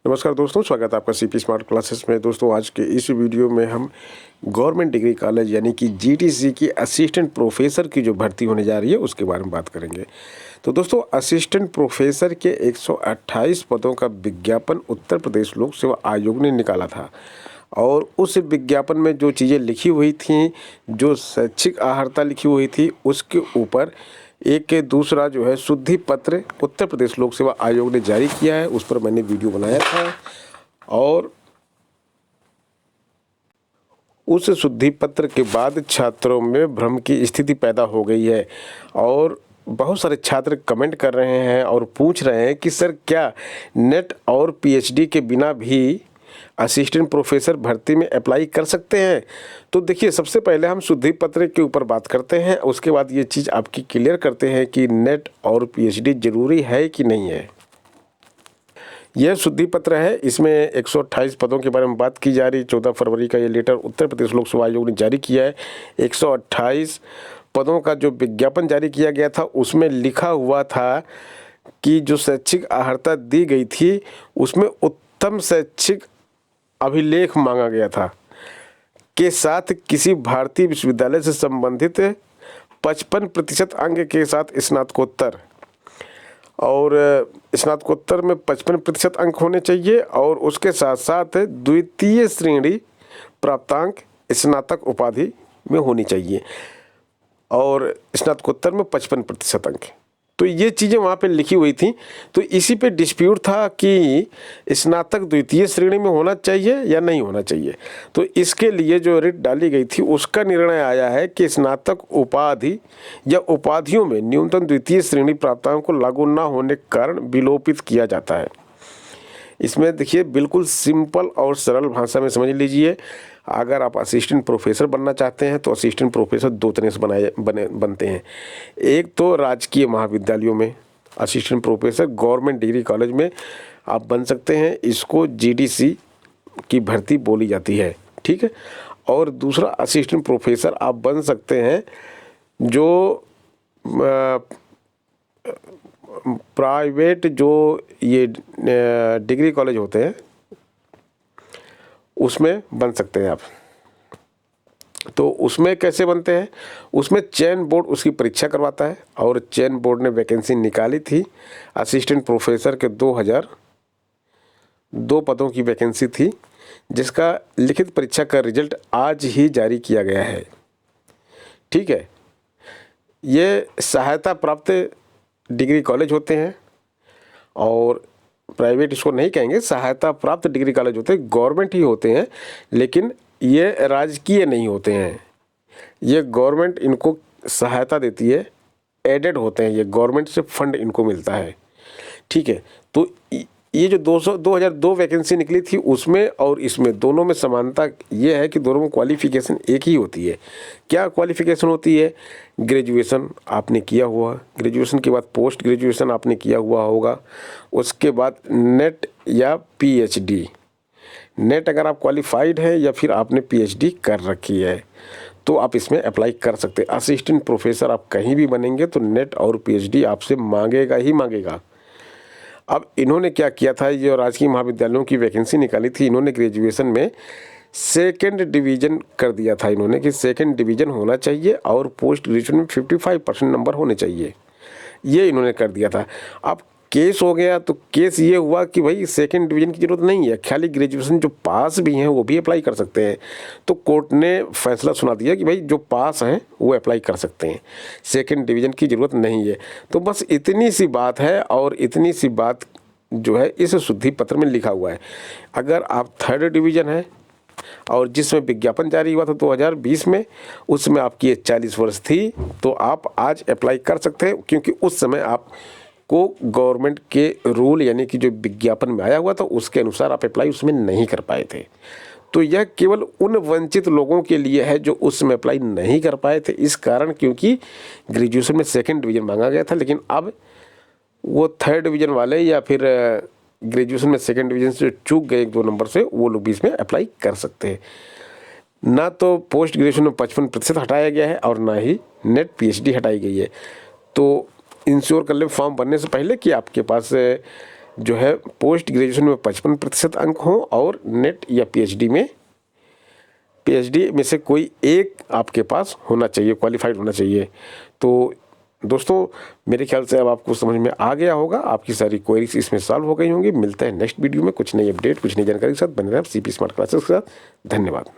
नमस्कार दोस्तों, स्वागत है आपका सीपी स्मार्ट क्लासेस में। दोस्तों, आज के इस वीडियो में हम गवर्नमेंट डिग्री कॉलेज यानी कि जीटीसी की असिस्टेंट प्रोफेसर की जो भर्ती होने जा रही है उसके बारे में बात करेंगे। तो दोस्तों, असिस्टेंट प्रोफेसर के 128 पदों का विज्ञापन उत्तर प्रदेश लोक सेवा आयोग ने निकाला था और उस विज्ञापन में जो चीज़ें लिखी हुई थी, जो शैक्षिक अर्हता लिखी हुई थी, उसके ऊपर एक के दूसरा जो है शुद्धि पत्र उत्तर प्रदेश लोक सेवा आयोग ने जारी किया है। उस पर मैंने वीडियो बनाया था और उस शुद्धि पत्र के बाद छात्रों में भ्रम की स्थिति पैदा हो गई है और बहुत सारे छात्र कमेंट कर रहे हैं और पूछ रहे हैं कि सर, क्या नेट और पीएचडी के बिना भी असिस्टेंट प्रोफेसर भर्ती में अप्लाई कर सकते हैं? तो देखिए, सबसे पहले हम शुद्धि पत्र के ऊपर बात करते हैं, उसके बाद ये चीज़ आपकी क्लियर करते हैं कि नेट और पीएचडी ज़रूरी है कि नहीं है। यह शुद्धि पत्र है, इसमें 128 पदों के बारे में बात की जा रही। 14 फरवरी का ये लेटर उत्तर प्रदेश लोक सेवा आयोग ने जारी किया है। 128 पदों का जो विज्ञापन जारी किया गया था उसमें लिखा हुआ था कि जो शैक्षिक अर्हता दी गई थी उसमें उत्तम शैक्षिक अभिलेख मांगा गया था के साथ किसी भारतीय विश्वविद्यालय से संबंधित 55% अंक के साथ स्नातकोत्तर, और स्नातकोत्तर में 55% अंक होने चाहिए और उसके साथ साथ द्वितीय श्रेणी प्राप्तांक स्नातक उपाधि में होनी चाहिए और स्नातकोत्तर में 55% अंक। तो ये चीज़ें वहाँ पे लिखी हुई थी। तो इसी पे डिस्प्यूट था कि स्नातक द्वितीय श्रेणी में होना चाहिए या नहीं होना चाहिए। तो इसके लिए जो रिट डाली गई थी उसका निर्णय आया है कि स्नातक उपाधि या उपाधियों में न्यूनतम द्वितीय श्रेणी प्राप्तांक को लागू न होने के कारण विलोपित किया जाता है। इसमें देखिए, बिल्कुल सिंपल और सरल भाषा में समझ लीजिए। अगर आप असिस्टेंट प्रोफेसर बनना चाहते हैं तो असिस्टेंट प्रोफेसर दो तरह से बनते हैं। एक तो राजकीय महाविद्यालयों में assistant professor government degree college में आप बन सकते हैं, इसको जीटीसी की भर्ती बोली जाती है, ठीक है। और दूसरा असिस्टेंट प्रोफेसर आप बन सकते हैं जो प्राइवेट जो ये डिग्री कॉलेज होते हैं उसमें बन सकते हैं आप। तो उसमें कैसे बनते हैं? उसमें चयन बोर्ड उसकी परीक्षा करवाता है और चयन बोर्ड ने वैकेंसी निकाली थी असिस्टेंट प्रोफेसर के 2002 पदों की वैकेंसी थी, जिसका लिखित परीक्षा का रिजल्ट आज ही जारी किया गया है, ठीक है। ये सहायता प्राप्त डिग्री कॉलेज होते हैं और प्राइवेट इसको नहीं कहेंगे, सहायता प्राप्त डिग्री कॉलेज होते हैं, गवर्नमेंट ही होते हैं, लेकिन ये राजकीय नहीं होते हैं। ये गवर्नमेंट इनको सहायता देती है, एडेड होते हैं, ये गवर्नमेंट से फंड इनको मिलता है, ठीक है। तो ये जो 2002 वैकेंसी निकली थी उसमें और इसमें दोनों में समानता ये है कि दोनों में क्वालिफ़िकेशन एक ही होती है। क्या क्वालिफ़िकेशन होती है? ग्रेजुएशन आपने किया हुआ, ग्रेजुएशन के बाद पोस्ट ग्रेजुएशन आपने किया हुआ होगा, उसके बाद नेट या पीएचडी। नेट अगर आप क्वालिफाइड है या फिर आपने पीएचडी कर रखी है तो आप इसमें अप्लाई कर सकते हैं। असिस्टेंट प्रोफेसर आप कहीं भी बनेंगे तो नेट और पीएचडी आपसे मांगेगा ही मांगेगा। अब इन्होंने क्या किया था, ये राजकीय महाविद्यालयों की वैकेंसी निकाली थी, इन्होंने ग्रेजुएशन में सेकंड डिवीज़न कर दिया था इन्होंने कि सेकंड डिवीज़न होना चाहिए और पोस्ट ग्रेजुएशन में 55% नंबर होने चाहिए, ये इन्होंने कर दिया था। अब केस हो गया तो केस ये हुआ कि भाई सेकंड डिवीज़न की ज़रूरत नहीं है, खाली ग्रेजुएशन जो पास भी हैं वो भी अप्लाई कर सकते हैं। तो कोर्ट ने फैसला सुना दिया कि भाई जो पास हैं वो अप्लाई कर सकते हैं, सेकंड डिवीज़न की ज़रूरत नहीं है। तो बस इतनी सी बात है और इतनी सी बात जो है इस शुद्धि पत्र में लिखा हुआ है। अगर आप थर्ड डिवीज़न है और जिसमें विज्ञापन जारी हुआ था 2020 में, उसमें आपकी 40 वर्ष थी, तो आप आज अप्लाई कर सकते हैं, क्योंकि उस समय आप को गवर्नमेंट के रूल यानी कि जो विज्ञापन में आया हुआ था उसके अनुसार आप अप्लाई उसमें नहीं कर पाए थे। तो यह केवल उन वंचित लोगों के लिए है जो उस समय अप्लाई नहीं कर पाए थे, इस कारण क्योंकि ग्रेजुएशन में सेकंड डिवीज़न मांगा गया था, लेकिन अब वो थर्ड डिवीज़न वाले या फिर ग्रेजुएशन में सेकंड डिवीज़न से चूक गए 1-2 नंबर से, वो लोग भी इसमें अप्लाई कर सकते हैं। ना तो पोस्ट ग्रेजुएशन में 55% हटाया गया है और ना ही नेट पीएचडी हटाई गई है। तो इंश्योर कर लें फॉर्म भरने से पहले कि आपके पास जो है पोस्ट ग्रेजुएशन में 55% अंक हों और नेट या पीएचडी में से कोई एक आपके पास होना चाहिए, क्वालिफाइड होना चाहिए। तो दोस्तों मेरे ख्याल से अब आपको समझ में आ गया होगा, आपकी सारी क्वेरीज इसमें सॉल्व हो गई होंगी। मिलते हैं नेक्स्ट वीडियो में कुछ नई अपडेट, कुछ नई जानकारी के साथ। बने रहें सीपी स्मार्ट क्लासेस के साथ। धन्यवाद।